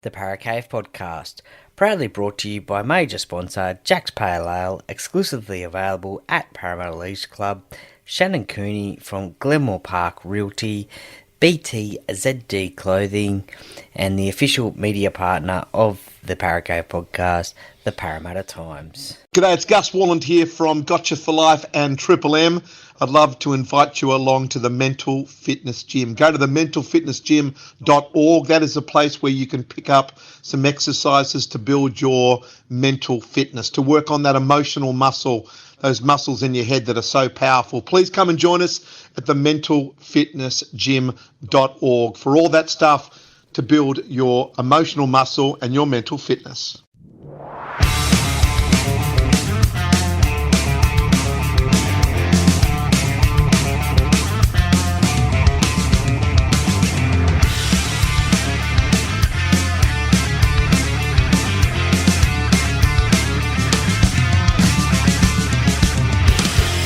The Paracave Podcast, proudly brought to you by major sponsor Jack's Pale Ale, exclusively available at Parramatta Leisure Club, Shannon Cooney from Glenmore Park Realty, BTZD Clothing, and the official media partner of the Paracave Podcast, the Parramatta Times. G'day, it's Gus Walland here from Gotcha for Life and Triple M. I'd love to invite you along to the Mental Fitness Gym. Go to the mentalfitnessgym.org. That is a place where you can pick up some exercises to build your mental fitness, to work on that emotional muscle, those muscles in your head that are so powerful. Please come and join us at the mentalfitnessgym.org for all that stuff to build your emotional muscle and your mental fitness.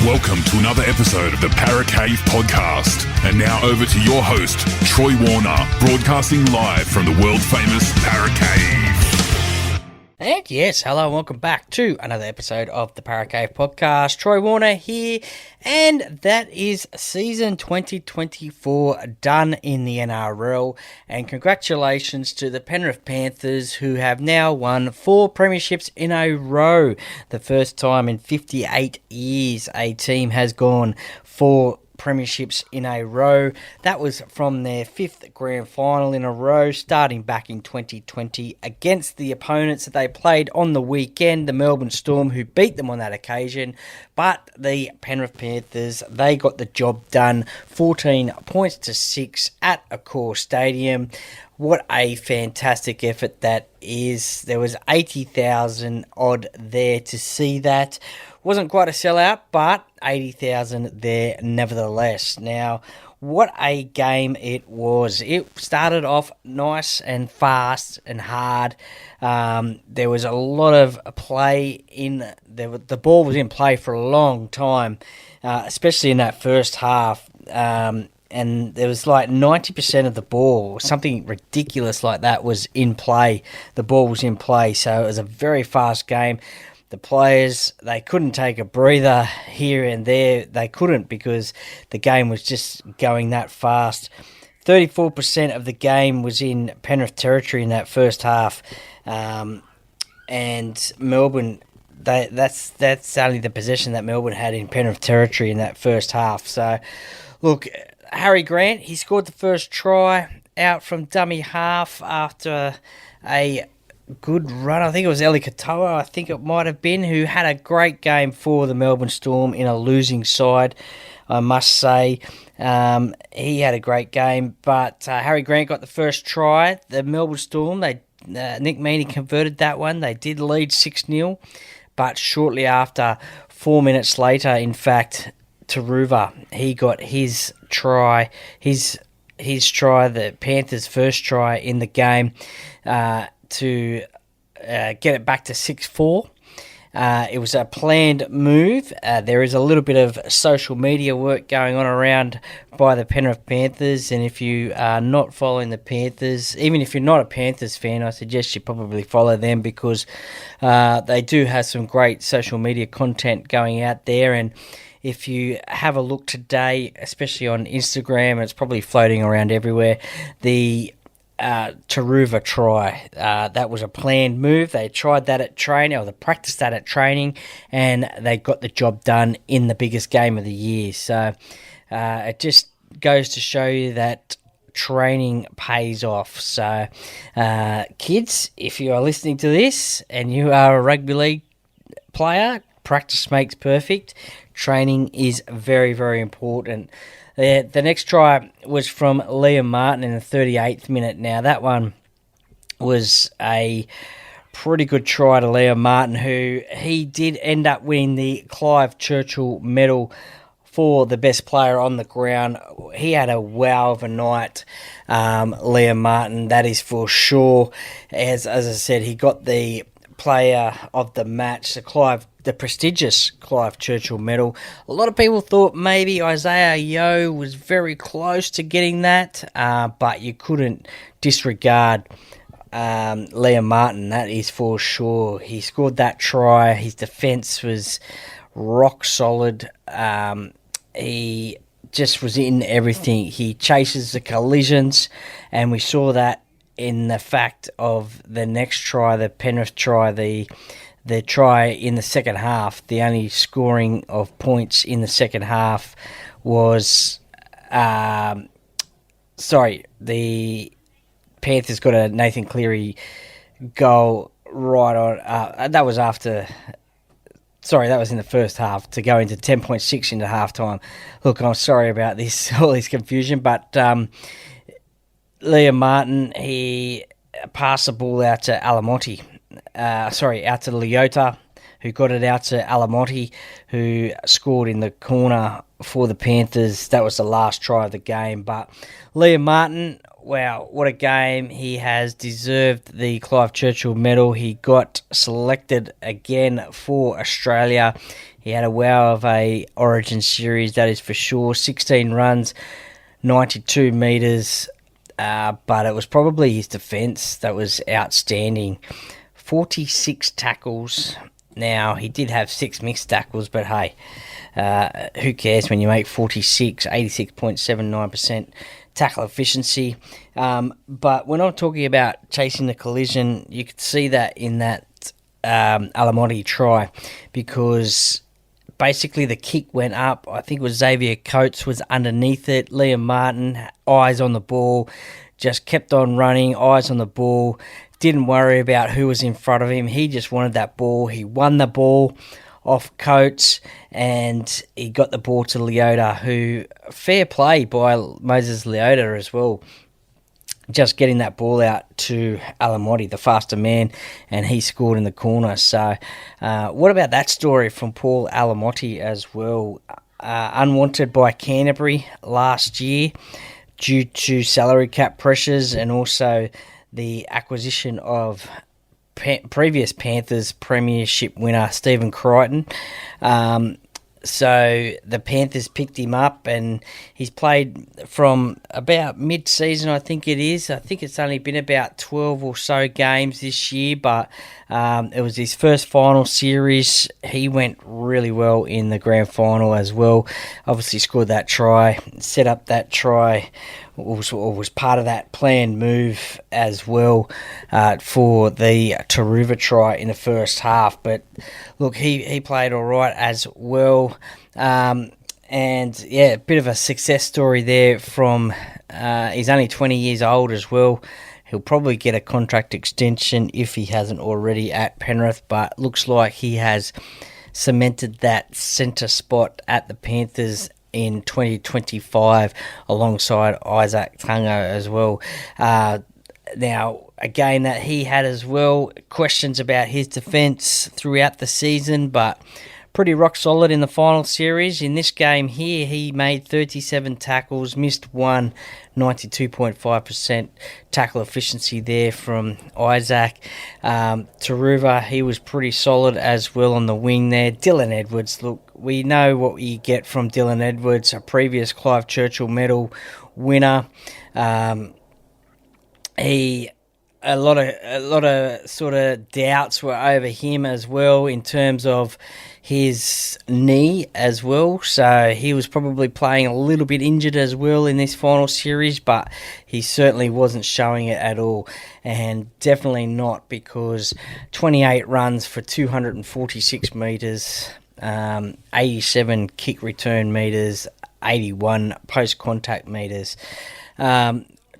Welcome to another episode of the Paracave Podcast. And now over to your host, Troy Warner, broadcasting live from the world-famous Paracave. And yes, hello and welcome back to another episode of the Paracave Podcast. Troy Warner here, and that is season 2024 done in the NRL. And congratulations to the Penrith Panthers, who have now won 4 premierships in a row. The first time in 58 years a team has gone 4 premierships in a row. That was from their 5th grand final in a row, starting back in 2020 against the opponents that they played on the weekend, the Melbourne Storm, who beat them on that occasion. But the Penrith Panthers, they got the job done, 14 points to 6 at Accor Stadium. What a fantastic effort that is. There was 80,000 odd there to see that. Wasn't quite a sellout, but 80,000 there nevertheless. Now, what a game it was. It started off nice and fast and hard. There was a lot of play in the ball was in play for a long time, especially in that first half. And there was like 90% of the ball, something ridiculous like that, was in play. The ball was in play, so it was a very fast game. The players, they couldn't take a breather here and there. They couldn't, because the game was just going that fast. 34% of the game was in Penrith territory in that first half. And Melbourne, that's only the possession that Melbourne had in Penrith territory in that first half. So, look, Harry Grant, he scored the first try out from dummy half after a good run. I think it was Eli Katoa, I think it might have been, who had a great game for the Melbourne Storm in a losing side, I must say. He had a great game, but Harry Grant got the first try. The Melbourne Storm, Nick Meaney converted that one. They did lead 6-0, but shortly after, 4 minutes later, in fact, Taruva, he got his try, his try, the Panthers' first try in the game, to get it back to 6-4. It was a planned move. There is a little bit of social media work going on around by the Penrith Panthers, and if you are not following the Panthers, even if you're not a Panthers fan, I suggest you probably follow them, because they do have some great social media content going out there. And if you have a look today, especially on Instagram, it's probably floating around everywhere, the Taruva try. That was a planned move. They tried that at training, or they practiced that at training, and they got the job done in the biggest game of the year. So it just goes to show you that training pays off. So kids, if you are listening to this and you are a rugby league player, practice makes perfect. Training is very, very important. The next try was from Liam Martin in the 38th minute. Now, that one was a pretty good try to Liam Martin, who he did end up winning the Clive Churchill medal for the best player on the ground. He had a wow of a night, Liam Martin, that is for sure. As I said, he got the player of the match, the prestigious Clive Churchill medal. A lot of people thought maybe Isaiah Yeo was very close to getting that, but you couldn't disregard Liam Martin, that is for sure. He scored that try. His defence was rock solid. He just was in everything. He chases the collisions, and we saw that in the fact of the next try, the Penrith try, the try in the second half. The only scoring of points in the second half was, the Panthers got a Nathan Cleary goal right on. That was after. Sorry, that was in the first half to go into 10.6 into halftime. Look, I'm sorry about this, all this confusion, but Liam Martin, he passed the ball out to Alamotti. Out to Leota, who got it out to Alamotti, who scored in the corner for the Panthers. That was the last try of the game. But Liam Martin, wow, what a game. He has deserved the Clive Churchill medal. He got selected again for Australia. He had a wow of a Origin series, that is for sure. 16 runs, 92 metres, but it was probably his defence that was outstanding. 46 tackles. Now, he did have 6 mixed tackles, but hey, who cares when you make 46, 86.79% tackle efficiency. But when I'm talking about chasing the collision, you could see that in that Alamotti try, because basically the kick went up. I think it was Xavier Coates was underneath it. Liam Martin, eyes on the ball, just kept on running, eyes on the ball, didn't worry about who was in front of him. He just wanted that ball. He won the ball off Coates, and he got the ball to Leota, who, fair play by Moses Leota as well, just getting that ball out to Alamotti, the faster man, and he scored in the corner. So what about that story from Paul Alamotti as well? Unwanted by Canterbury last year due to salary cap pressures and also the acquisition of previous Panthers premiership winner Stephen Crichton. So the Panthers picked him up, and he's played from about mid-season, I think it is. I think it's only been about 12 or so games this year, but it was his first final series. He went really well in the grand final as well. Obviously scored that try, set up that try, was part of that planned move as well for the Taruva try in the first half. But look, he played all right as well. And yeah, a bit of a success story there from, he's only 20 years old as well. He'll probably get a contract extension if he hasn't already at Penrith, but looks like he has cemented that centre spot at the Panthers in 2025 alongside Isaac Tungo as well. Now, a game that he had as well, questions about his defence throughout the season, but pretty rock solid in the final series. In this game here, he made 37 tackles, missed one, 92.5% tackle efficiency there from Isaac. Taruva, he was pretty solid as well on the wing there. Dylan Edwards, look, we know what you get from Dylan Edwards, a previous Clive Churchill medal winner. A lot of sort of doubts were over him as well in terms of his knee as well. So he was probably playing a little bit injured as well in this final series, but he certainly wasn't showing it at all. And definitely not, because 28 runs for 246 metres, 87 kick return metres, 81 post-contact metres.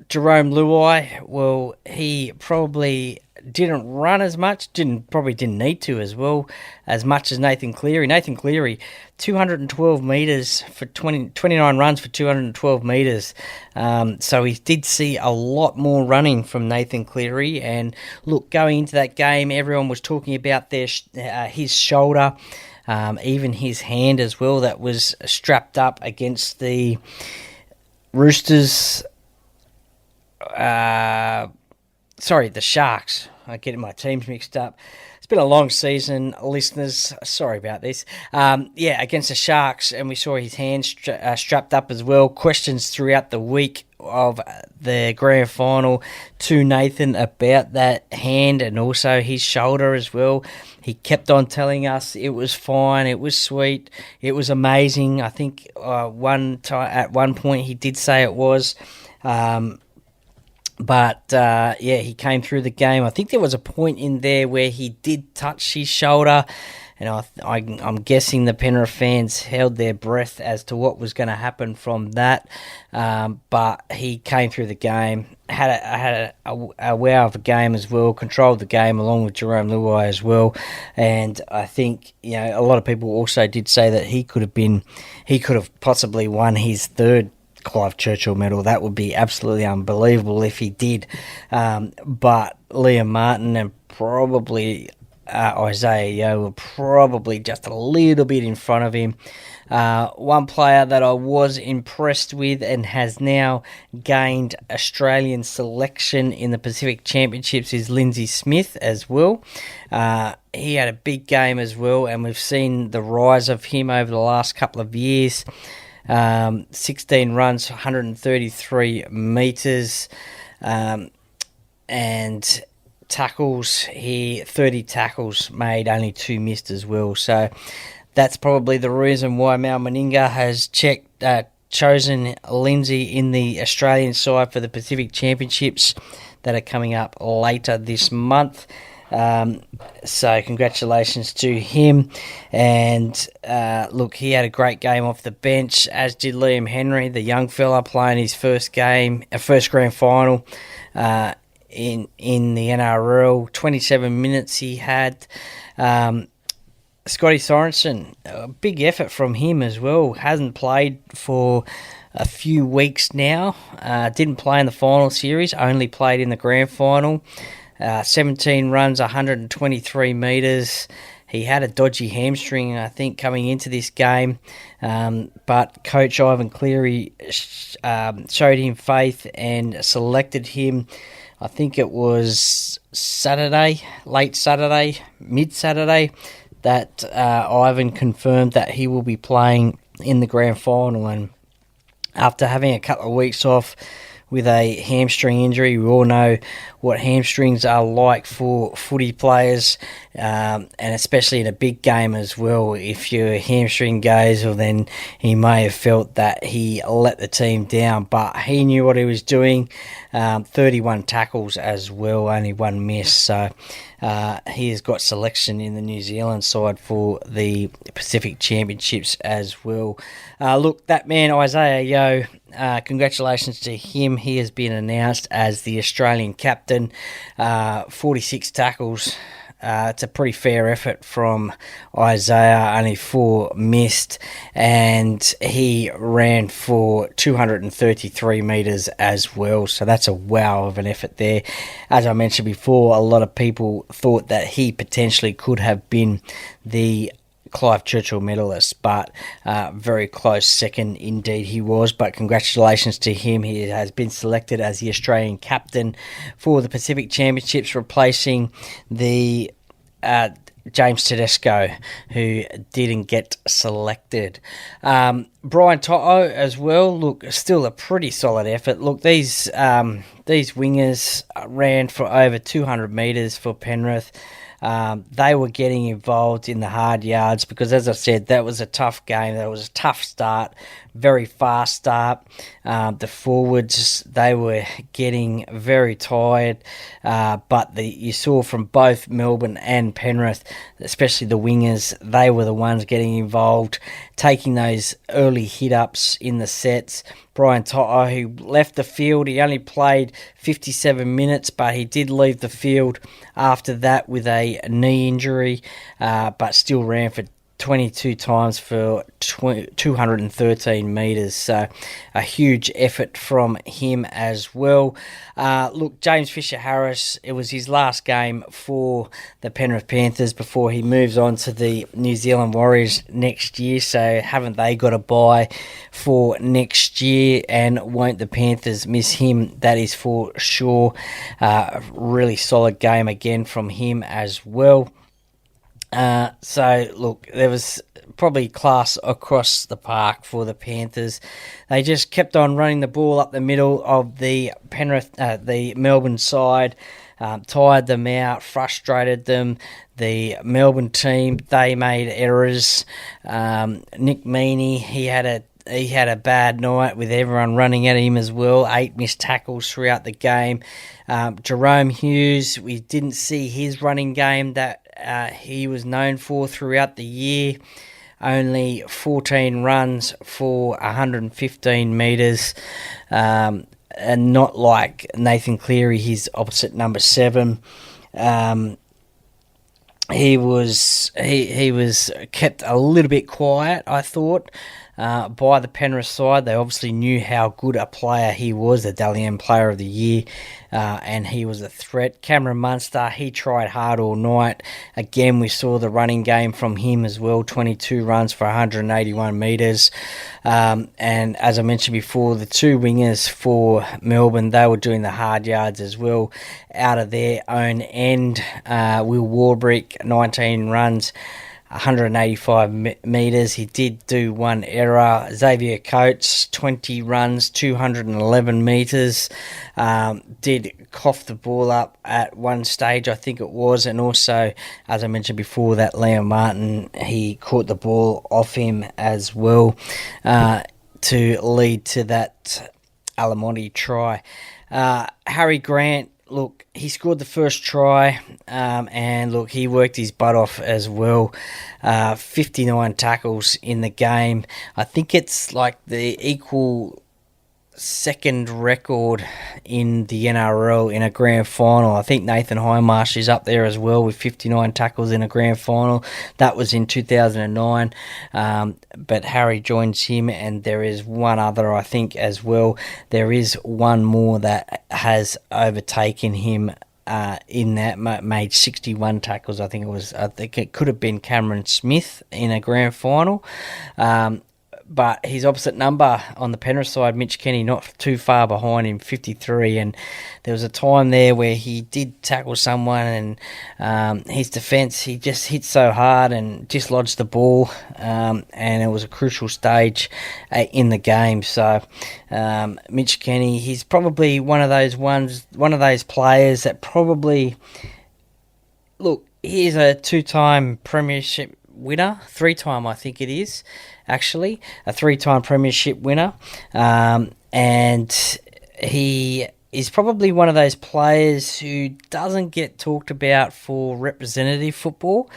Jerome Luai, well, he probably didn't run as much, probably didn't need to as well, as much as Nathan Cleary. Nathan Cleary, 212 metres for 29 runs for 212 metres. So he did see a lot more running from Nathan Cleary. And look, going into that game, everyone was talking about his shoulder, even his hand as well, that was strapped up against the Roosters. The Sharks. I get my teams mixed up. It's been a long season, listeners. Sorry about this. Against the Sharks, and we saw his hand strapped up as well. Questions throughout the week of the grand final to Nathan about that hand and also his shoulder as well. He kept on telling us it was fine, it was sweet, it was amazing. I think at one point he did say it was. He came through the game. I think there was a point in there where he did touch his shoulder, and I'm guessing the Penrith fans held their breath as to what was going to happen from that. But he came through the game, had a wow of a game as well, controlled the game along with Jerome Luai as well. And I think a lot of people also did say that he could have possibly won his third Clive Churchill medal. That would be absolutely unbelievable if he did. But Liam Martin and probably Isaiah Yeo were probably just a little bit in front of him. One player that I was impressed with and has now gained Australian selection in the Pacific Championships is Lindsay Smith as well. He had a big game as well, and we've seen the rise of him over the last couple of years. 16 runs, 133 metres, and tackles. 30 tackles made, only 2 missed as well. So that's probably the reason why Mal Meninga has chosen Lindsay in the Australian side for the Pacific Championships that are coming up later this month. So congratulations to him. And he had a great game off the bench, as did Liam Henry, the young fella playing his first grand final in the NRL. 27 minutes he had. Scotty Sorensen, a big effort from him as well. Hasn't played for a few weeks now. Didn't play in the final series, only played in the grand final. 17 runs, 123 metres. He had a dodgy hamstring, I think, coming into this game. But Coach Ivan Cleary showed him faith and selected him. I think it was mid-Saturday, that Ivan confirmed that he will be playing in the grand final. And after having a couple of weeks off with a hamstring injury, we all know what hamstrings are like for footy players, and especially in a big game as well. If your hamstring goes, well, then he may have felt that he let the team down, but he knew what he was doing. 31 tackles as well, only 1 miss. So he has got selection in the New Zealand side for the Pacific Championships as well. That man, Isaiah Yeo, congratulations to him. He has been announced as the Australian captain. 46 tackles. It's a pretty fair effort from Isaiah, only 4 missed, and he ran for 233 metres as well, so that's a wow of an effort there. As I mentioned before, a lot of people thought that he potentially could have been the Clive Churchill medalist, but very close second indeed he was. But congratulations to him. He has been selected as the Australian captain for the Pacific Championships, replacing the James Tedesco, who didn't get selected. Brian Toto as well. Still a pretty solid effort. These wingers ran for over 200 metres for Penrith. They were getting involved in the hard yards because, as I said, that was a tough game. That was a tough start, very fast start. The forwards, they were getting very tired, but you saw from both Melbourne and Penrith, especially the wingers, they were the ones getting involved, taking those early hit-ups in the sets. Brian Toto, who left the field, he only played 57 minutes, but he did leave the field after that with a knee injury, but still ran for 22 times for 213 metres. So a huge effort from him as well. James Fisher-Harris, it was his last game for the Penrith Panthers before he moves on to the New Zealand Warriors next year. So haven't they got a bye for next year, and won't the Panthers miss him? That is for sure. Really solid game again from him as well. So, look, there was probably class across the park for the Panthers. They just kept on running the ball up the middle of the the Melbourne side, tired them out, frustrated them. The Melbourne team, they made errors. Nick Meaney, he had a bad night with everyone running at him as well. 8 missed tackles throughout the game. Jerome Hughes, we didn't see his running game that he was known for throughout the year. Only 14 runs for 115 metres. And not like Nathan Cleary, his opposite number 7. He was kept a little bit quiet, I thought, by the Penrith side. They obviously knew how good a player he was, the Dally M Player of the Year, and he was a threat. Cameron Munster, he tried hard all night. Again, we saw the running game from him as well, 22 runs for 181 metres. And as I mentioned before, the 2 wingers for Melbourne, they were doing the hard yards as well out of their own end. Will Warbrick, 19 runs, 185 metres. He did do 1 error. Xavier Coates, 20 runs, 211 metres. Did cough the ball up at one stage, I think it was. And also, as I mentioned before, that Liam Martin, he caught the ball off him as well to lead to that Alamonte try. Harry Grant, look, he scored the first try, and look, he worked his butt off as well. 59 tackles in the game. I think it's like the equal second record in the NRL in a grand final. I think Nathan Highmarsh is up there as well with 59 tackles in a grand final. That was in 2009, but Harry joins him, and there is one other, I think, as well. There is one more that has overtaken him in that, made 61 tackles. I think it could have been Cameron Smith in a grand final. But his opposite number on the Penrith side, Mitch Kenny, not too far behind him, 53. And there was a time there where he did tackle someone, and his defence, he just hit so hard and dislodged the ball, and it was a crucial stage in the game. So Mitch Kenny, he's probably one of those players that probably, look, he's a 2-time premiership winner, 3-time I think it is, actually, a 3-time premiership winner, and he is probably one of those players who doesn't get talked about for representative football,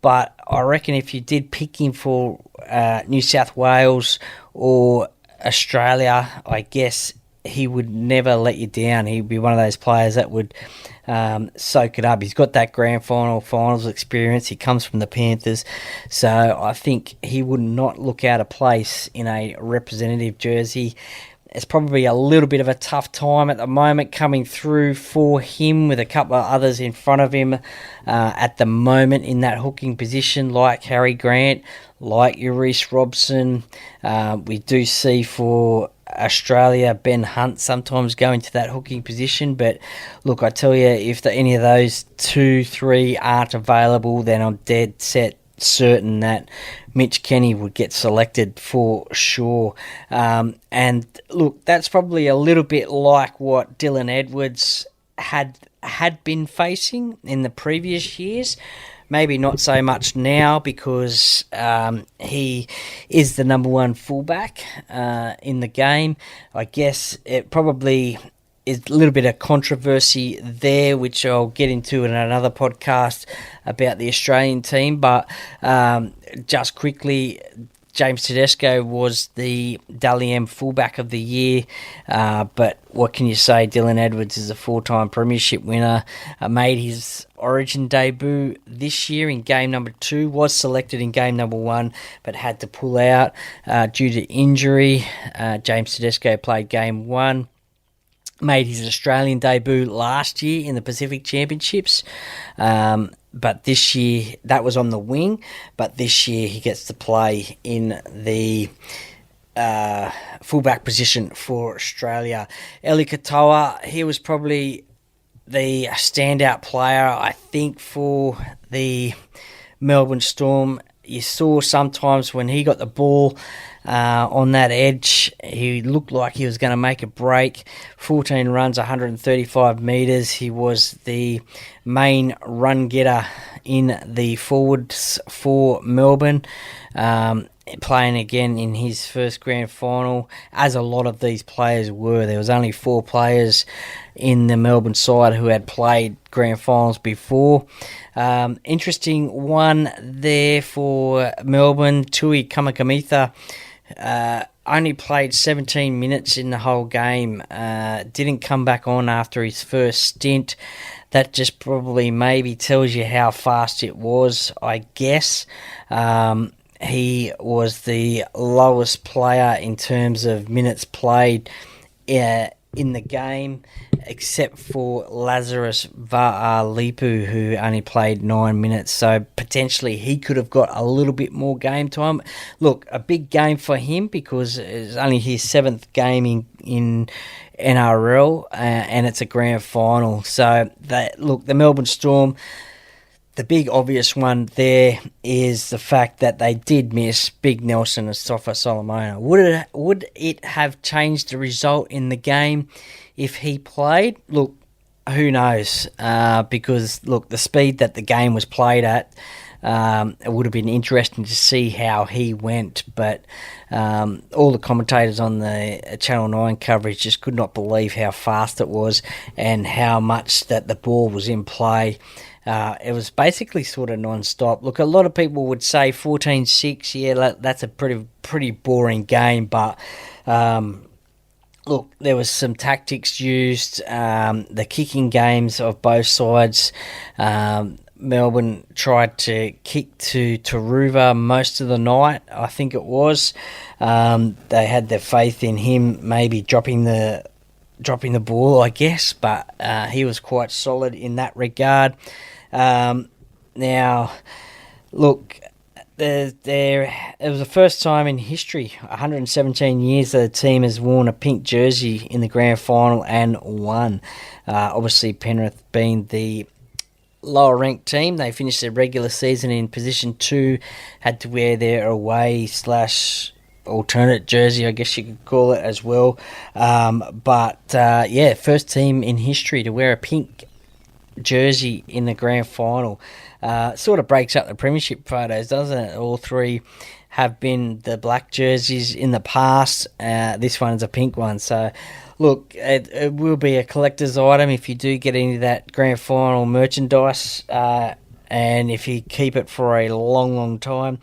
but I reckon if you did pick him for New South Wales or Australia, I guess he would never let you down. He'd be one of those players that would soak it up. He's got that finals experience. He comes from the Panthers, so I think he would not look out of place in a representative jersey. It's probably a little bit of a tough time at the moment coming through for him, with a couple of others in front of him at the moment in that hooking position, like Harry Grant, like Reece Robson. We do see for Australia, Ben Hunt sometimes go into that hooking position, but look, I tell you, if any of those 2-3 aren't available, then I'm dead set certain that Mitch Kenny would get selected for sure. And look, that's probably a little bit like what Dylan Edwards had been facing in the previous years. Maybe not so much now, because he is the number 1 fullback in the game. I guess it probably is a little bit of controversy there, which I'll get into in another podcast about the Australian team. But just quickly, James Tedesco was the Dally M fullback of the year, but what can you say? Dylan Edwards is a 4-time premiership winner, made his Origin debut this year in game number 2, was selected in game number 1, but had to pull out due to injury. James Tedesco played game 1. Made his Australian debut last year in the Pacific Championships, but this year, that was on the wing, but this year he gets to play in the fullback position for Australia. Eli Katoa, he was probably the standout player, I think, for the Melbourne Storm. You saw sometimes when he got the ball on that edge, he looked like he was going to make a break. 14 runs, 135 metres. He was the main run getter in the forwards for Melbourne, playing again in his first grand final, as a lot of these players were. There was only 4 players in the Melbourne side who had played grand finals before. Interesting one there for Melbourne. Tui Kamikamica only played 17 minutes in the whole game. Didn't come back on after his first stint. That just probably maybe tells you how fast it was, I guess. He was the lowest player in terms of minutes played in the game, except for Lazarus Va'alipu, who only played 9 minutes. So potentially he could have got a little bit more game time. Look, a big game for him because it's only his 7th game in NRL, and it's a grand final. So the Melbourne Storm, the big obvious one there is the fact that they did miss Big Nelson and Sofa Solomona. Would it have changed the result in the game if he played? Look, who knows? Because, look, the speed that the game was played at, it would have been interesting to see how he went. But all the commentators on the Channel 9 coverage just could not believe how fast it was and how much that the ball was in play. It was basically sort of non-stop. Look, a lot of people would say 14-6, yeah, that's a pretty boring game, but look, there was some tactics used, the kicking games of both sides. Melbourne tried to kick to Taruva most of the night, I think it was. They had their faith in him maybe dropping the ball, I guess, but he was quite solid in that regard. Now, look, it was the first time in history, 117 years, that a team has worn a pink jersey in the grand final and won. Obviously, Penrith being the lower ranked team, they finished their regular season in position 2, had to wear their away / alternate jersey, I guess you could call it as well. First team in history to wear a pink jersey in the grand final. Sort of breaks up the premiership photos, doesn't it? All 3 have been the black jerseys in the past. This one's a pink one. So, look, it will be a collector's item if you do get into that grand final merchandise, and if you keep it for a long, long time.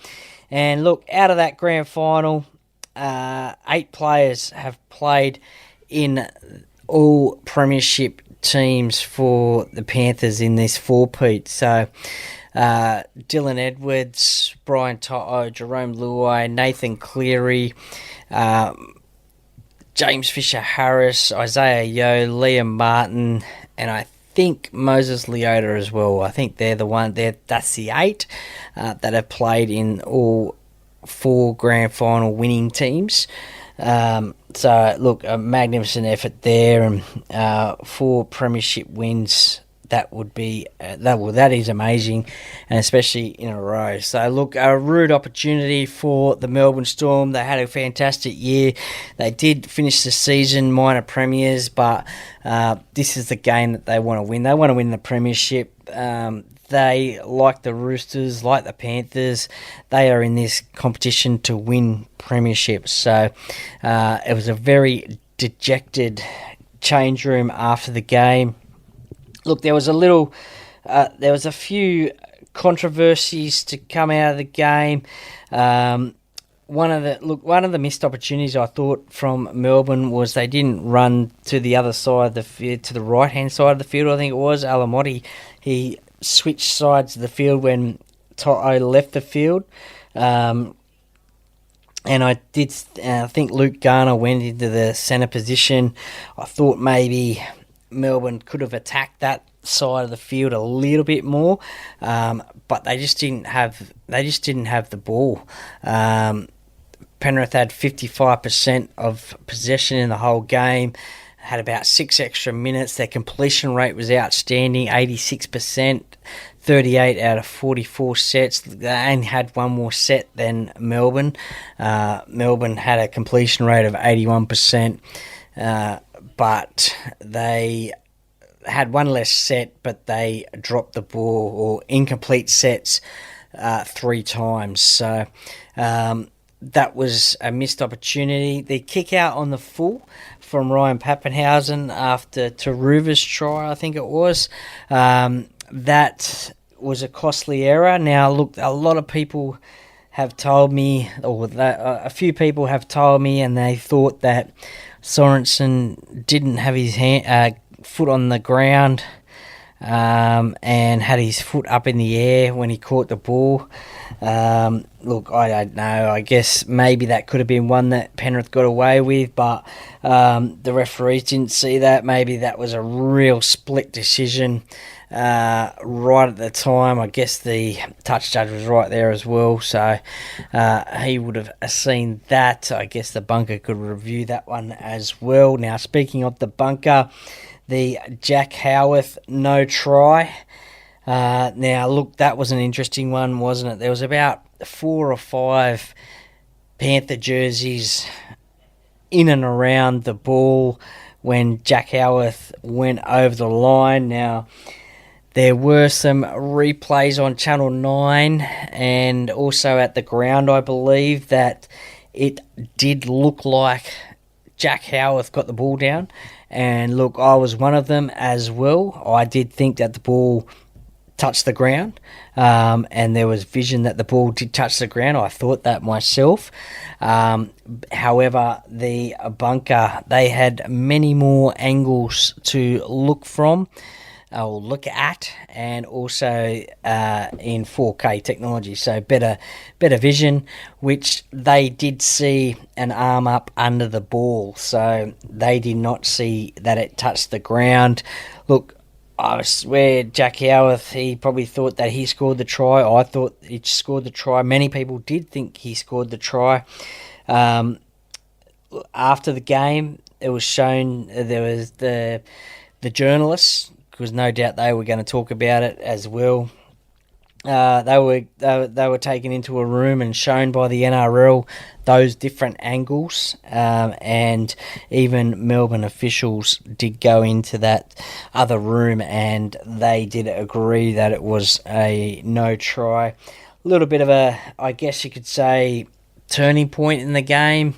And look, out of that grand final, 8 players have played in all premiership teams for the Panthers in this four-peat. So Dylan Edwards, Brian To'o, Jerome Luai, Nathan Cleary, James Fisher-Harris, Isaiah Yeo, Liam Martin, and I think Moses Leota as well. I think they're the one. That's the 8 that have played in all 4 grand final winning teams. So look, a magnificent effort there, and 4 premiership wins. That would be that is amazing, and especially in a row. So look, a rude opportunity for the Melbourne Storm. They had a fantastic year. They did finish the season minor premiers, but this is the game that they want to win. They want to win the premiership. They, like the Roosters, like the Panthers, they are in this competition to win premierships. So it was a very dejected change room after the game. Look, there was a few controversies to come out of the game. One of the missed opportunities I thought from Melbourne was they didn't run to the other side of the field, to the right hand side of the field. I think it was Alamotti. He switched sides of the field when To'o left the field. And I think Luke Garner went into the centre position. I thought maybe Melbourne could have attacked that side of the field a little bit more, but they just didn't have the ball. Penrith had 55% of possession in the whole game. had about 6 extra minutes. Their completion rate was outstanding, 86%, 38 out of 44 sets. They only had one more set than Melbourne. Melbourne had a completion rate of 81%, but they had one less set, but they dropped the ball, or incomplete sets, 3 times. So that was a missed opportunity. The kick out on the full from Ryan Pappenhausen after Taruva's try, I think it was, that was a costly error. Now, look, a lot of people have told me, or a few people have told me, and they thought that Sorensen didn't have his foot on the ground and had his foot up in the air when he caught the ball. Look, I don't know. I guess maybe that could have been one that Penrith got away with, but the referees didn't see that. Maybe that was a real split decision right at the time. I guess the touch judge was right there as well, so he would have seen that. I guess the bunker could review that one as well. Now, speaking of the bunker, the Jack Howarth no try. Now, look, that was an interesting one, wasn't it? There was about 4 or 5 Panther jerseys in and around the ball when Jack Howarth went over the line. Now, there were some replays on Channel 9 and also at the ground, I believe, that it did look like Jack Howarth got the ball down. And look, I was one of them as well. I did think that the ball touched the ground, and there was vision that the ball did touch the ground. I thought that myself. However, the bunker, they had many more angles to look from, or look at, and also in 4K technology, so better vision, which they did see an arm up under the ball, so they did not see that it touched the ground. Look, I swear Jack Howarth, he probably thought that he scored the try. I thought he scored the try. Many people did think he scored the try. After the game, it was shown, there was the journalists, because no doubt they were going to talk about it as well. They were taken into a room and shown by the NRL those different angles, and even Melbourne officials did go into that other room and they did agree that it was a no try. A little bit of a, I guess you could say, turning point in the game.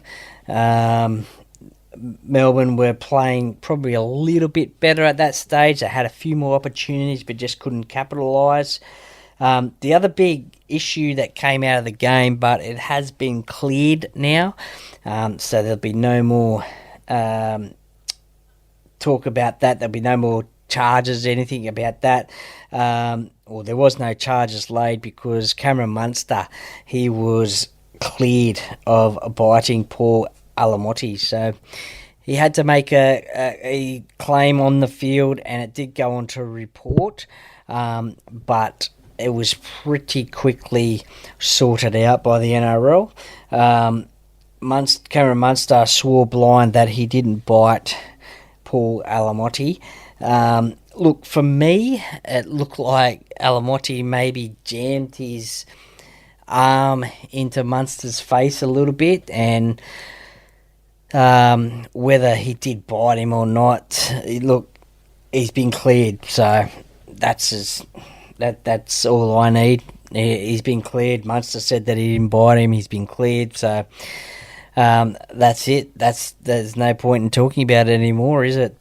Melbourne were playing probably a little bit better at that stage. They had a few more opportunities but just couldn't capitalise. The other big issue that came out of the game, but it has been cleared now, so there'll be no more talk about that. There'll be no more charges, anything about that. Or there was no charges laid because Cameron Munster, he was cleared of biting Paul Alamotti, so he had to make a claim on the field, and it did go on to a report, but it was pretty quickly sorted out by the NRL. Cameron Munster swore blind that he didn't bite Paul Alamotti. Look, for me, it looked like Alamotti maybe jammed his arm into Munster's face a little bit, and whether he did bite him or not, look, he's been cleared, so that's all I need. He's been cleared. Munster said that he didn't bite him. He's been cleared, so that's it. There's no point in talking about it anymore, is it?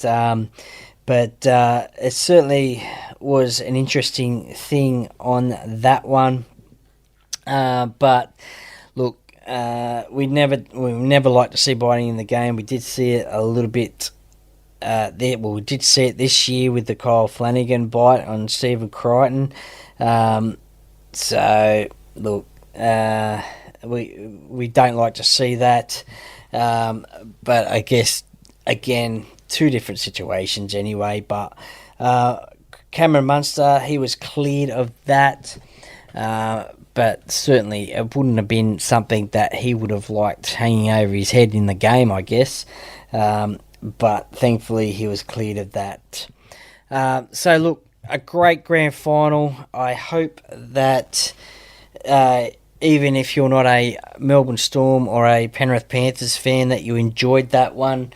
But it certainly was an interesting thing on that one. But look, we never like to see biting in the game. We did see it a little bit there. Well, we did see it this year with the Kyle Flanagan bite on Stephen Crichton. So look, we don't like to see that. But I guess again, two different situations anyway. But Cameron Munster, he was cleared of that. But certainly it wouldn't have been something that he would have liked hanging over his head in the game, I guess. but thankfully he was cleared of that. So look, a great grand final. I hope that even if you're not a Melbourne Storm or a Penrith Panthers fan, that you enjoyed that one.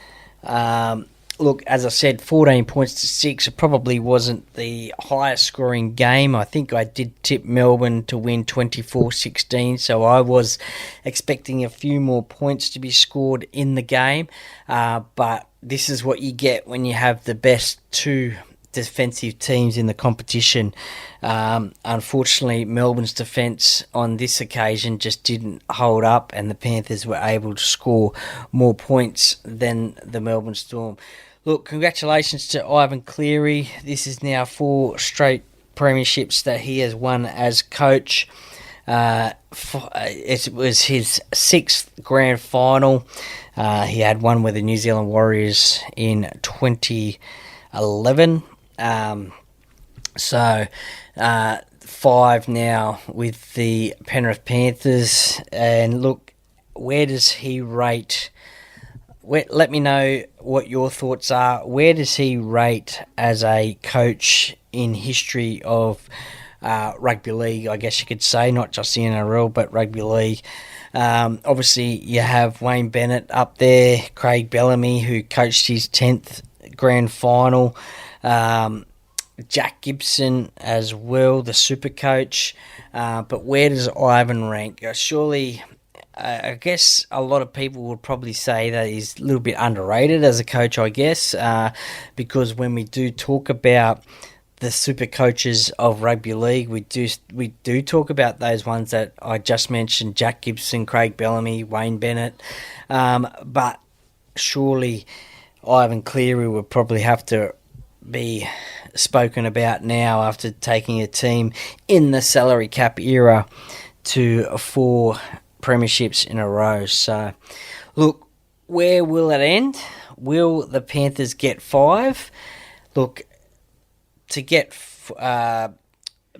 Look, as I said, 14 points to 6. It probably wasn't the highest scoring game. I think I did tip Melbourne to win 24-16, so I was expecting a few more points to be scored in the game. But this is what you get when you have the best two defensive teams in the competition. Unfortunately, Melbourne's defence on this occasion just didn't hold up, and the Panthers were able to score more points than the Melbourne Storm. Look, congratulations to Ivan Cleary. This is now 4 straight premierships that he has won as coach. It was his 6th grand final. He had one with the New Zealand Warriors in 2011. 5 now with the Penrith Panthers. And look, where does he rate? Let me know what your thoughts are. Where does he rate as a coach in history of rugby league, I guess you could say, not just the NRL, but rugby league? Obviously, you have Wayne Bennett up there, Craig Bellamy, who coached his 10th grand final, Jack Gibson as well, the super coach. But where does Ivan rank? Surely, I guess a lot of people would probably say that he's a little bit underrated as a coach, I guess, because when we do talk about the super coaches of rugby league, we do talk about those ones that I just mentioned: Jack Gibson, Craig Bellamy, Wayne Bennett. But surely Ivan Cleary would probably have to be spoken about now after taking a team in the salary cap era to 4 premierships in a row. So, look, where will it end? Will the Panthers get 5? Look, to get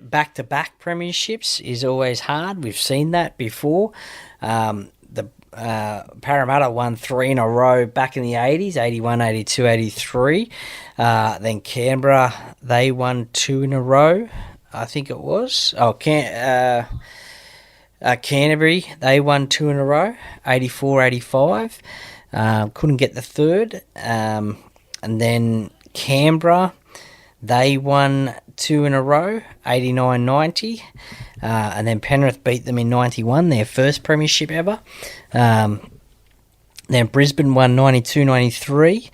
back-to-back premierships is always hard. We've seen that before. The Parramatta won 3 in a row back in the 80s, 81, 82, 83. Then Canberra, they won 2 in a row, I think it was. Canterbury, they won 2 in a row, 84, 85. Couldn't get the third. And then Canberra, they won 2 in a row, 89, 90. And then Penrith beat them in 91, their first premiership ever. Then Brisbane won 92, 93.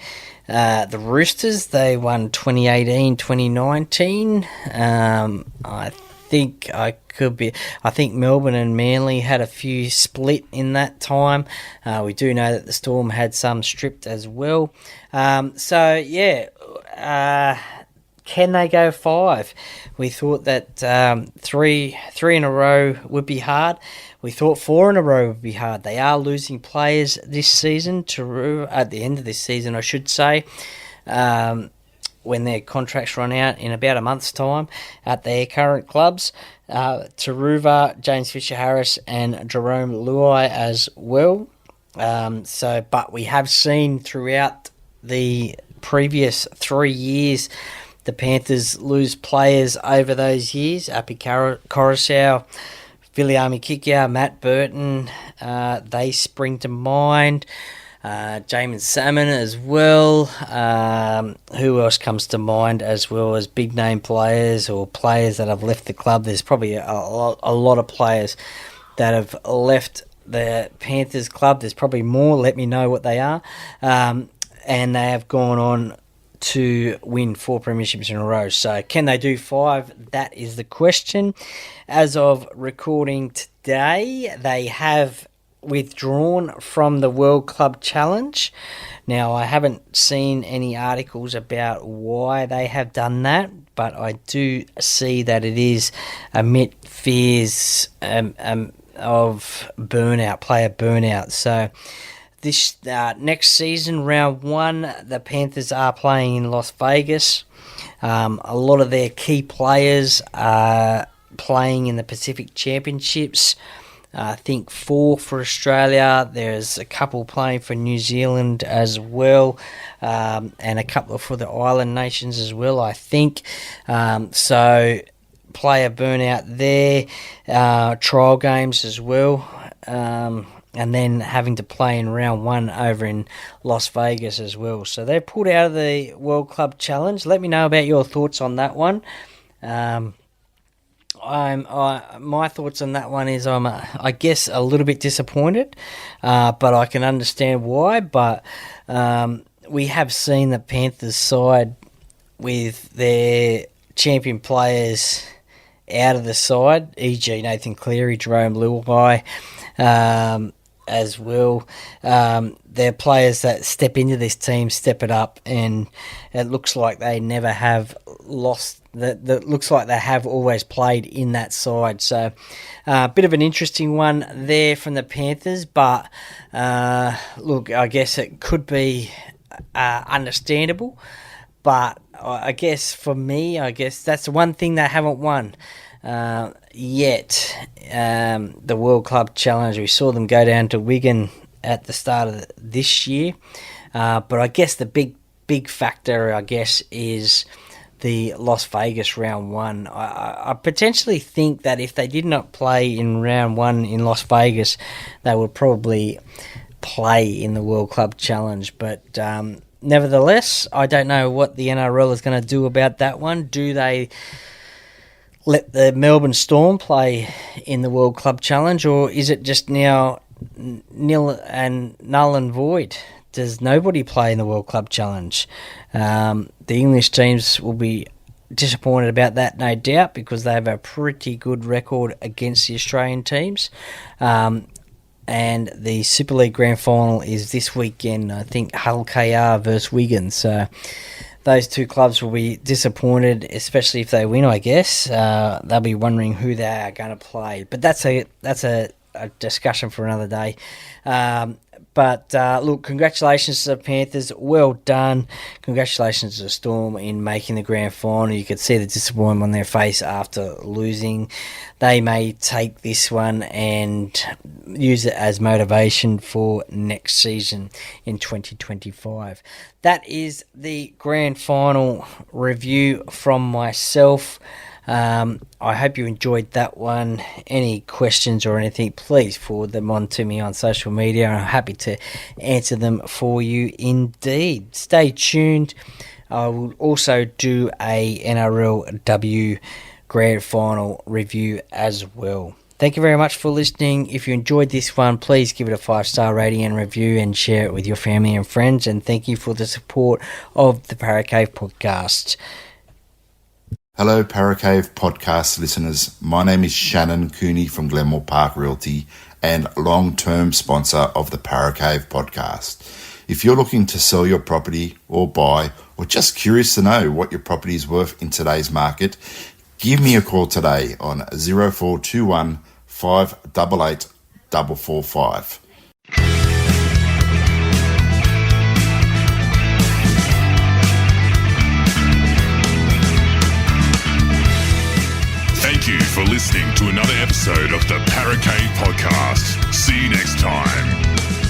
The Roosters, they won 2018, 2019. I think Melbourne and Manly had a few split in that time. We do know that the Storm had some stripped as well. Can they go 5? We thought that 3 in a row would be hard. We thought 4 in a row would be hard. They are losing players this season, at the end of this season, I should say, when their contracts run out in about a month's time at their current clubs. Taruva, James Fisher-Harris and Jerome Luai as well. But we have seen throughout the previous 3 years the Panthers lose players over those years. Api Coruscant, Viliami Kikia, Matt Burton, they spring to mind. Jamin Salmon as well. Who else comes to mind as well as big name players or players that have left the club? There's probably a lot of players that have left the Panthers club. There's probably more. Let me know what they are. And they have gone on to win 4 premierships in a row. So can they do 5? That is the question. As of recording today, they have withdrawn from the World Club Challenge. Now, I haven't seen any articles about why they have done that, but I do see that it is amid fears of burnout, player burnout. So this next season, round 1, the Panthers are playing in Las Vegas. A lot of their key players are playing in the Pacific Championships. I think 4 for Australia. There's a couple playing for New Zealand as well, and a couple for the island nations as well, I think. So player burnout there, trial games as well, and then having to play in round 1 over in Las Vegas as well. So they're pulled out of the World Club Challenge. Let me know about your thoughts on that one. My thoughts on that one is I guess a little bit disappointed, but I can understand why. But we have seen the Panthers side with their champion players out of the side, e.g. Nathan Cleary, Jerome Luai, as well. They're players that step into this team, step it up, and it looks like they never have lost. That looks like they have always played in that side. So a bit of an interesting one there from the Panthers, but look, I guess it could be understandable. But I guess for me, that's the one thing they haven't won yet. The World Club Challenge, we saw them go down to Wigan at the start of this year. But I guess the big factor, is the Las Vegas round 1. I potentially think that if they did not play in round 1 in Las Vegas, they would probably play in the World Club Challenge. But nevertheless, I don't know what the NRL is going to do about that one. Do they let the Melbourne Storm play in the World Club Challenge, or is it just now null and void? Does nobody play in the World Club Challenge? The English teams will be disappointed about that, no doubt, because they have a pretty good record against the Australian teams. And the Super League Grand Final is this weekend, I think, Hull KR versus Wigan. So those two clubs will be disappointed, especially if they win, I guess. They'll be wondering who they are going to play. But that's a discussion for another day. But look, congratulations to the Panthers. Well done. Congratulations to the Storm in making the grand final. You could see the disappointment on their face after losing. They may take this one and use it as motivation for next season in 2025. That is the grand final review from myself. I hope you enjoyed that one. Any questions or anything, please forward them on to me on social media. I'm happy to answer them for you indeed. Stay tuned. I will also do a NRLW Grand Final review as well. Thank you very much for listening. If you enjoyed this one, please give it a 5-star rating and review and share it with your family and friends. And thank you for the support of the Paracave podcast. Hello, Paracave podcast listeners. My name is Shannon Cooney from Glenmore Park Realty and long-term sponsor of the Paracave podcast. If you're looking to sell your property or buy, or just curious to know what your property is worth in today's market, give me a call today on 0421 588 445. Thank you for listening to another episode of the Paracave Podcast. See you next time.